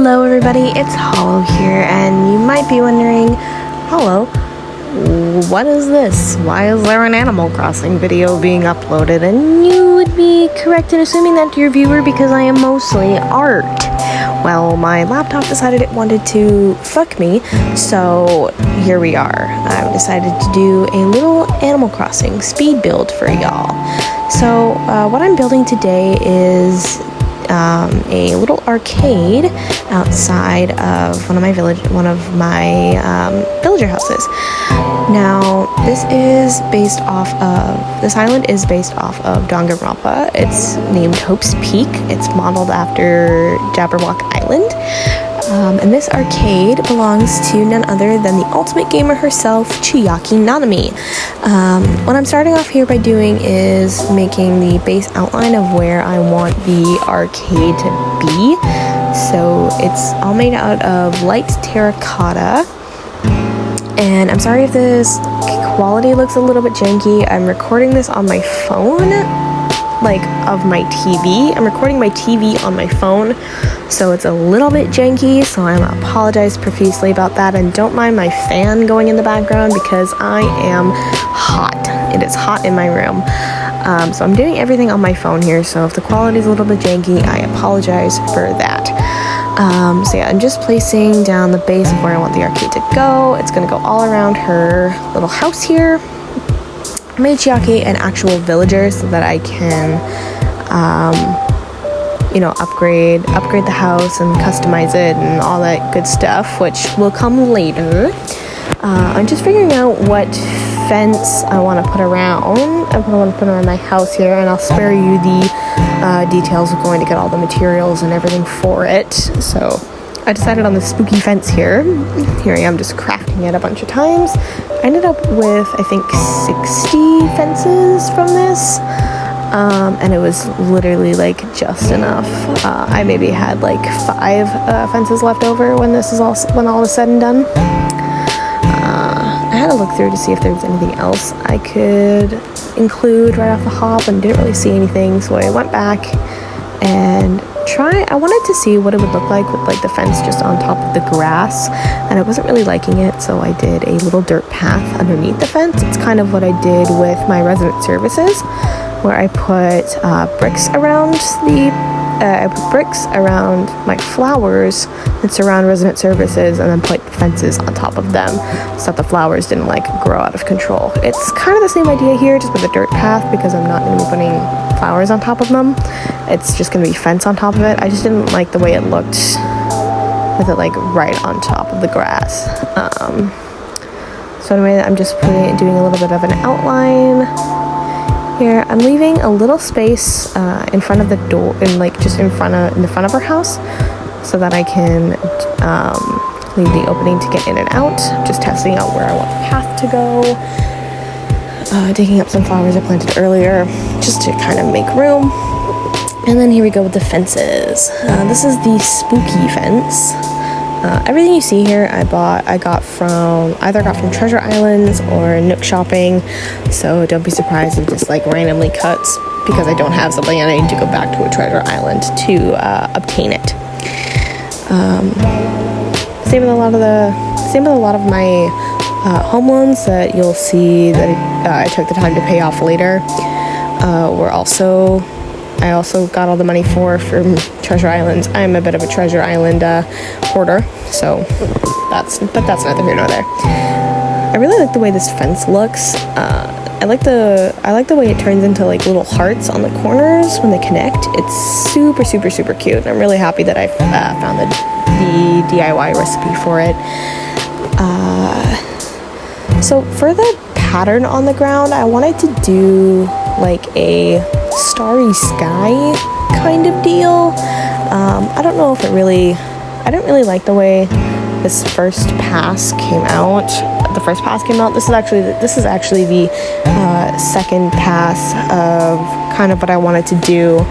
Hello everybody, it's Hollow here, and you might be wondering, Hollow, what is this? Why is there an Animal Crossing video being uploaded? And you would be correct in assuming that to your viewer because I am mostly art. Well, my laptop decided it wanted to fuck me, so here we are. I've decided to do a little Animal Crossing speed build for y'all. So what I'm building today is a little arcade outside of one of my villager houses. Now, this island is based off of Danganronpa. It's named Hope's Peak. It's modeled after Jabberwock Island. And this arcade belongs to none other than the ultimate gamer herself, Chiaki Nanami. What I'm starting off here by doing is making the base outline of where I want the arcade to be. So it's all made out of light terracotta. And I'm sorry if this quality looks a little bit janky. I'm recording this on my phone, of my TV. I'm recording my TV on my phone, so it's a little bit janky, so I apologize profusely about that, and don't mind my fan going in the background because I am hot. It is hot in my room. So I'm doing everything on my phone here, so if the quality is a little bit janky, I apologize for that. So yeah, I'm just placing down the base of where I want the arcade to go. It's going to go all around her little house here. I made Chiaki an actual villager so that I can, upgrade the house and customize it and all that good stuff, which will come later. I'm just figuring out what fence I want to put around. I want to put around my house here, and I'll spare you the details of going to get all the materials and everything for it. So I decided on the spooky fence here. Here I am just crafting it a bunch of times. I ended up with, I think, 60 fences from this. And it was literally just enough. I maybe had 5 fences left over when all is said and done. I had to look through to see if there was anything else I could include right off the hop, and didn't really see anything, so I went back and I wanted to see what it would look like with the fence just on top of the grass, and I wasn't really liking it, so I did a little dirt path underneath the fence. It's kind of what I did with my resident services, where I put bricks around my flowers that surround resident services, and then put fences on top of them so that the flowers didn't grow out of control. It's kind of the same idea here, just with a dirt path, because I'm not going to be putting flowers on top of them. It's just going to be fence on top of it. I just didn't like the way it looked with it right on top of the grass. So anyway, I'm just doing a little bit of an outline here. I'm leaving a little space in front of the door, in the front of her house, so that I can leave the opening to get in and out. Just testing out where I want the path to go. Digging up some flowers I planted earlier, just to kind of make room. And then here we go with the fences. This is the spooky fence. Everything you see here I got from Treasure Islands or Nook Shopping, so don't be surprised if this randomly cuts, because I don't have something and I need to go back to a Treasure Island to obtain it. Same with a lot of my home loans that you'll see that I took the time to pay off later. I also got all the money from Treasure Islands. I'm a bit of a Treasure Island hoarder, so that's neither here nor there. I really like the way this fence looks. I like the way it turns into little hearts on the corners when they connect. It's super, super, super cute, and I'm really happy that I found the DIY recipe for it. So for the pattern on the ground, I wanted to do a starry sky kind of deal. I don't know if I didn't really like the way this first pass came out. This is actually the second pass of kind of what I wanted to do.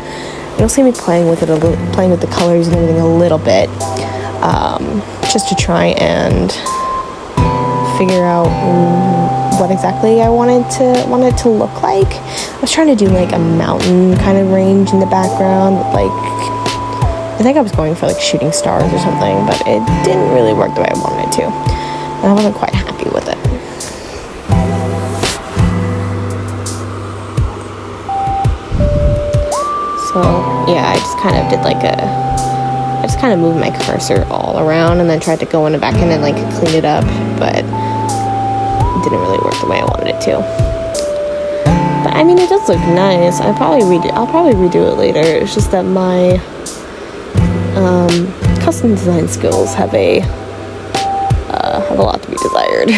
You'll see me playing with the colors and everything a little bit, just to try and figure out what exactly I wanted to look like. I was trying to do a mountain kind of range in the background with I think I was going for like shooting stars or something, but it didn't really work the way I wanted it to. And I wasn't quite happy with it. So yeah, I just kind of did like I just kind of moved my cursor all around and then tried to go in and back in and like clean it up, but it didn't really work the way I wanted it to. But I mean, it does look nice. I'll probably redo it later. It's just that my custom design skills have a lot to be desired.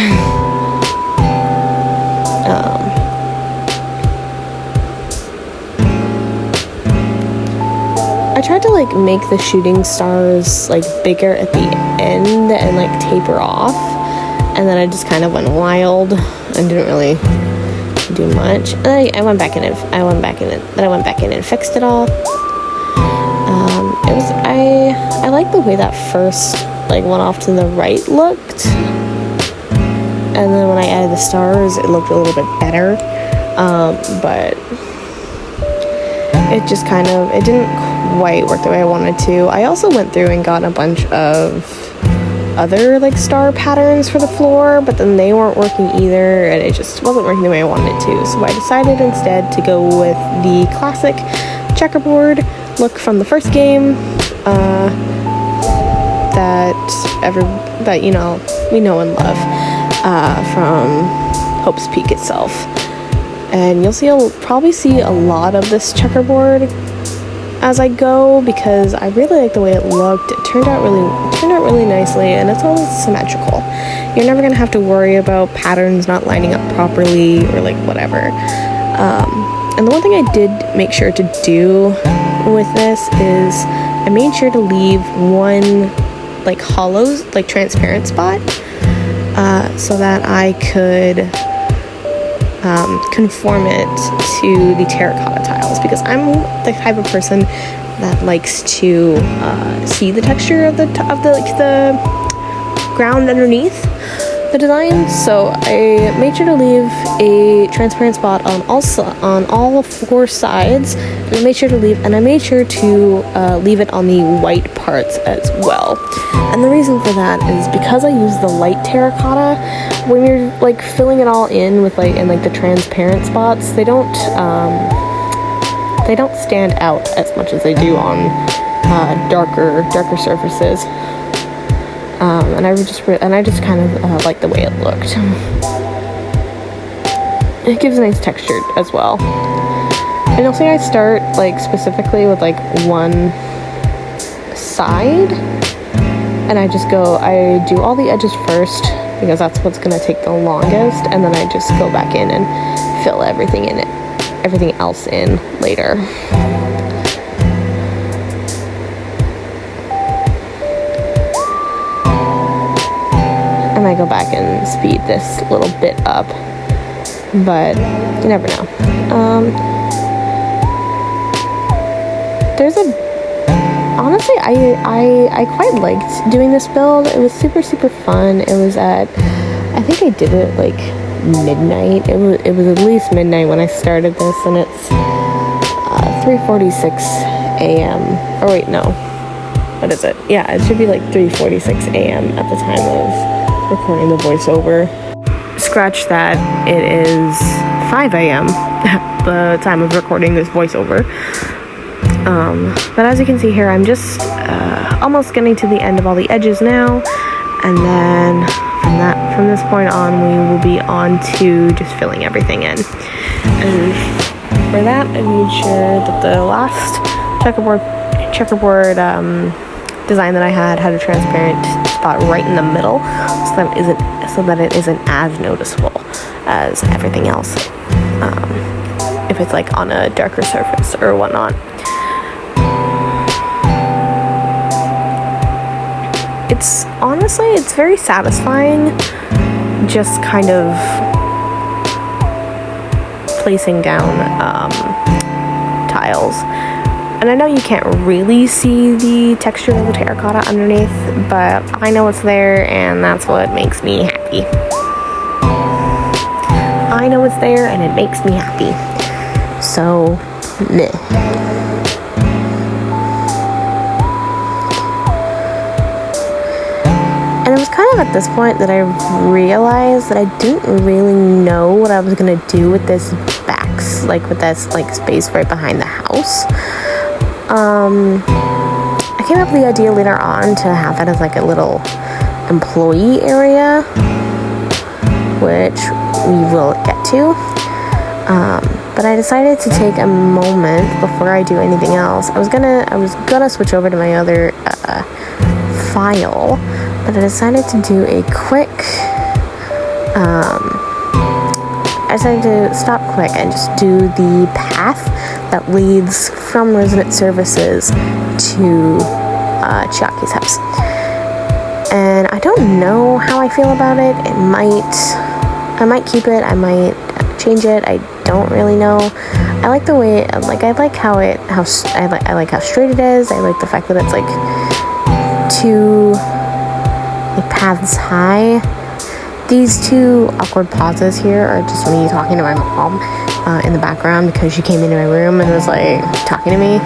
I tried to like make the shooting stars like bigger at the end and like taper off, and then I just kind of went wild and didn't really do much. And then I went back in and fixed it all. I like the way that first like one off to the right looked, and then when I added the stars, it looked a little bit better. But it just it didn't quite work the way I wanted to. I also went through and got a bunch of other like star patterns for the floor, but then they weren't working either, and it just wasn't working the way I wanted it to. So I decided instead to go with the classic checkerboard look from the first game that you know we know and love from Hope's Peak itself. And you'll probably see a lot of this checkerboard as I go, because I really like the way it looked. It turned out really nicely, and it's all symmetrical. You're never gonna have to worry about patterns not lining up properly or like whatever. And the one thing I did make sure to do with this is I made sure to leave one like hollow, like transparent spot, so that I could conform it to the terracotta tiles, because I'm the type of person that likes to see the texture of the ground underneath the design. So I made sure to leave a transparent spot on all four sides, and I made sure to leave it on the white parts as well. And the reason for that is because I use the light terracotta. When you're like filling it all in with the transparent spots, they don't stand out as much as they do on darker surfaces. And I just kind of like the way it looked. It gives a nice texture as well. And you'll see I start like specifically with like one side, and I do all the edges first, because that's what's gonna take the longest, and then I just go back in and fill everything else in later. And I go back and speed this little bit up, but you never know. Honestly, I quite liked doing this build. It was super fun. It was I think I did it like midnight. It was at least midnight when I started this, and it's 3:46 a.m. Or wait, no. What is it? Yeah, it should be like 3:46 a.m. at the time of recording the voiceover. Scratch that, it is 5 a.m. at the time of recording this voiceover. But as you can see here, I'm just almost getting to the end of all the edges now, and then from this point on, we will be on to just filling everything in. And for that, I made sure that the last checkerboard design that I had a transparent spot right in the middle, so that it isn't as noticeable as everything else, if it's like on a darker surface or whatnot. It's very satisfying just kind of placing down tiles. And I know you can't really see the texture of the terracotta underneath, but I know it's there, and that's what makes me happy. I know it's there, and it makes me happy. So, meh. of at this point that I realized that I didn't really know what I was gonna do with this with this space right behind the house. I came up with the idea later on to have it as like a little employee area, which we will get to. But I decided to take a moment before I do anything else. I was gonna switch over to my other file, but I decided to do a quick. I decided to stop quick and just do the path that leads from resident services to Chiaki's house. And I don't know how I feel about it. I might keep it. I might change it. I don't really know. I like the way, I like how straight it is. I like the fact that it's like two paths high. These two awkward pauses here are just me talking to my mom in the background because she came into my room and was like talking to me.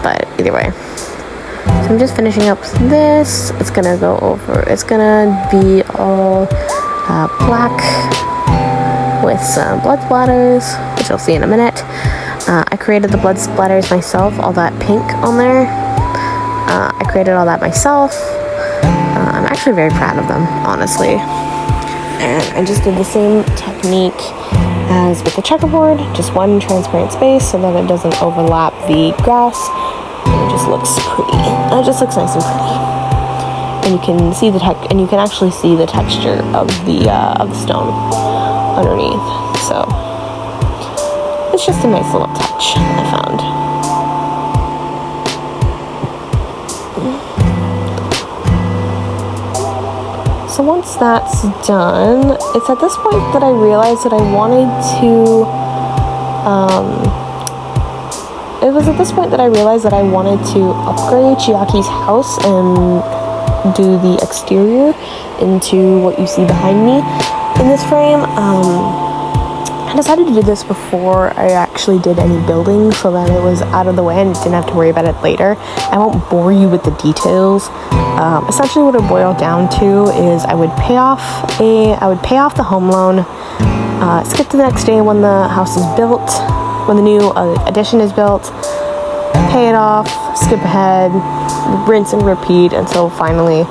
But either way, so I'm just finishing up this. It's gonna be all black with some blood splatters, which you'll see in a minute. I created the blood splatters myself, all that pink on there. I created all that myself. I'm actually very proud of them, honestly. And I just did the same technique as with the checkerboard, just one transparent space so that it doesn't overlap the grass. And it just looks pretty. It just looks nice and pretty. And you can see and you can actually see the texture of the stone underneath. So it's just a nice little touch I found. So once that's done, it's at this point that I realized that I wanted to, upgrade Chiaki's house and do the exterior into what you see behind me in this frame. I decided to do this before I actually did any building so that it was out of the way and didn't have to worry about it later. I won't bore you with the details. Essentially what it boiled down to is I would pay off the home loan, skip to the next day when the house is built, when the new addition is built, pay it off, skip ahead, rinse and repeat until finally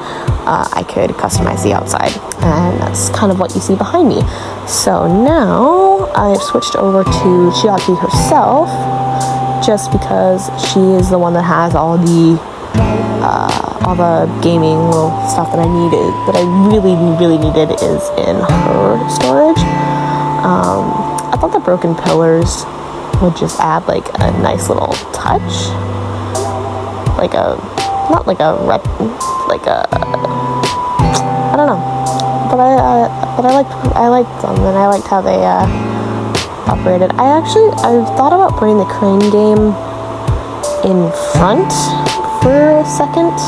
I could customize the outside. And that's kind of what you see behind me. So now I've switched over to Chiaki herself, just because she is the one that has all the gaming little stuff that I really needed is in her storage. I thought the broken pillars would just add like a nice little touch, I don't know, but I liked them, and I liked how they operated. I've thought about putting the crane game in front for a second,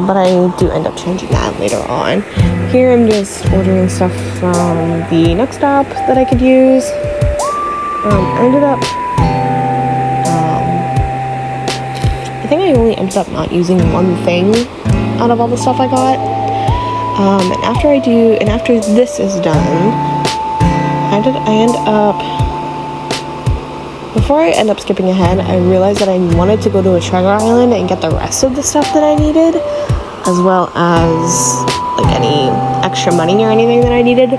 but I do end up changing that later on. Here I'm just ordering stuff from the next stop that I could use. I think I only ended up not using one thing out of all the stuff I got. And after this is done, before I end up skipping ahead, I realized that I wanted to go to a treasure island and get the rest of the stuff that I needed, as well as like any extra money or anything that I needed.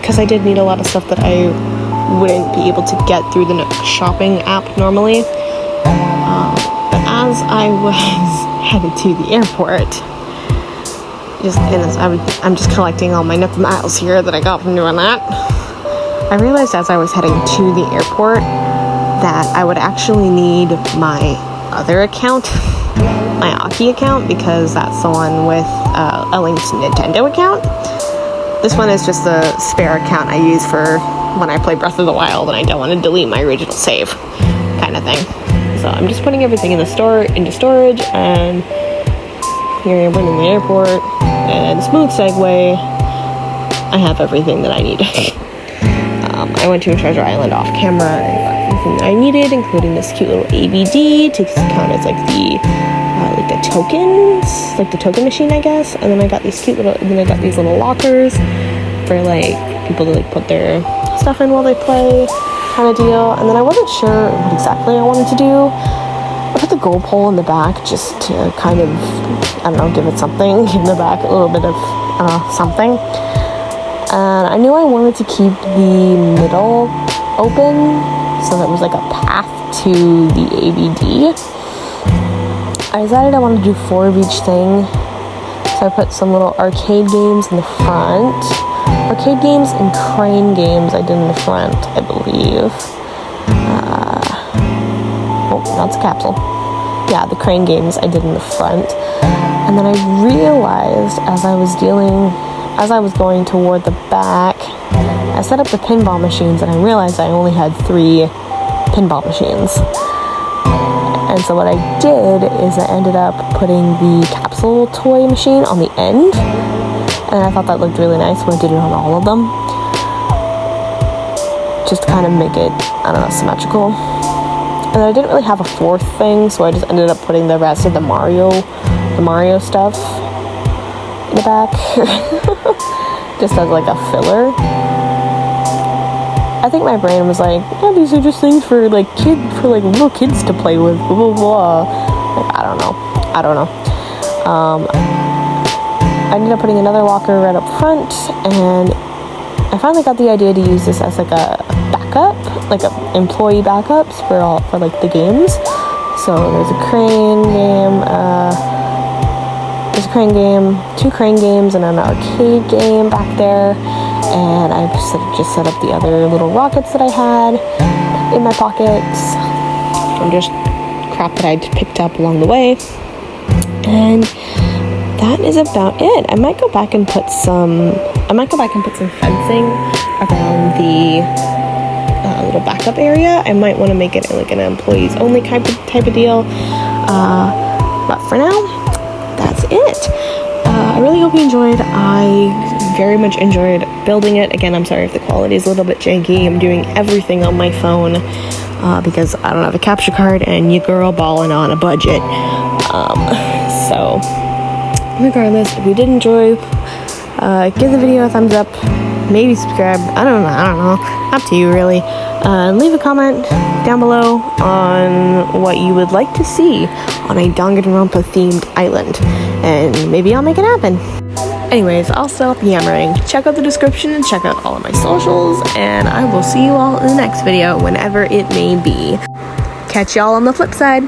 Because I did need a lot of stuff that I wouldn't be able to get through the shopping app normally. But as I was headed to the airport, I'm just collecting all my Nook miles here that I got from doing that. I realized as I was heading to the airport that I would actually need my other account, my Aki account, because that's the one with a linked Nintendo account. This one is just the spare account I use for when I play Breath of the Wild and I don't want to delete my original save, kind of thing. So I'm just putting everything into storage, and here I am in the airport, and smooth segue, I have everything that I need. I went to a treasure island off camera and got everything that I needed, including this cute little ABD to count as like the like the tokens, like the token machine, I guess. And then I got these little lockers for like people to like put their stuff in while they play, kind of deal. And then I wasn't sure what exactly I wanted to do. I put the goal pole in the back just to kind of, I don't know, give it something in the back, a little bit of something. And I knew I wanted to keep the middle open, so that was like a path to the ABD. I decided I wanted to do 4 of each thing, so I put some little arcade games in the front. Arcade games and crane games I did in the front, I believe. That's a capsule. Yeah, the crane games I did in the front. And then I realized as I was going toward the back, I set up the pinball machines and I realized I only had 3 pinball machines. And so what I did is I ended up putting the capsule toy machine on the end. And I thought that looked really nice when I did it on all of them. Just to kind of make it, I don't know, symmetrical. And I didn't really have a 4th thing, so I just ended up putting the rest of the Mario stuff in the back. Just as like a filler. I think my brain was like, oh, these are just things for like little kids to play with, blah blah blah. Like, I don't know. I ended up putting another locker right up front, and I finally got the idea to use this as like a backup, like a employee backups for like the games. So there's a crane game, 2 crane games, and an arcade game back there. And I just set up the other little rockets that I had in my pockets from just crap that I'd picked up along the way. And that is about it. I might go back and put some fencing around the little backup area. I might want to make it like an employees only type of deal. But for now, that's it. I really hope you enjoyed. I very much enjoyed building it. Again, I'm sorry if the quality is a little bit janky. I'm doing everything on my phone because I don't have a capture card and you girl balling on a budget. So regardless, if you did enjoy, give the video a thumbs up, maybe subscribe. I don't know, up to you really. Leave a comment down below on what you would like to see on a Danganronpa themed island, and maybe I'll make it happen. Anyways, I'll stop yammering. Check out the description and check out all of my socials, and I will see you all in the next video, whenever it may be. Catch y'all on the flip side.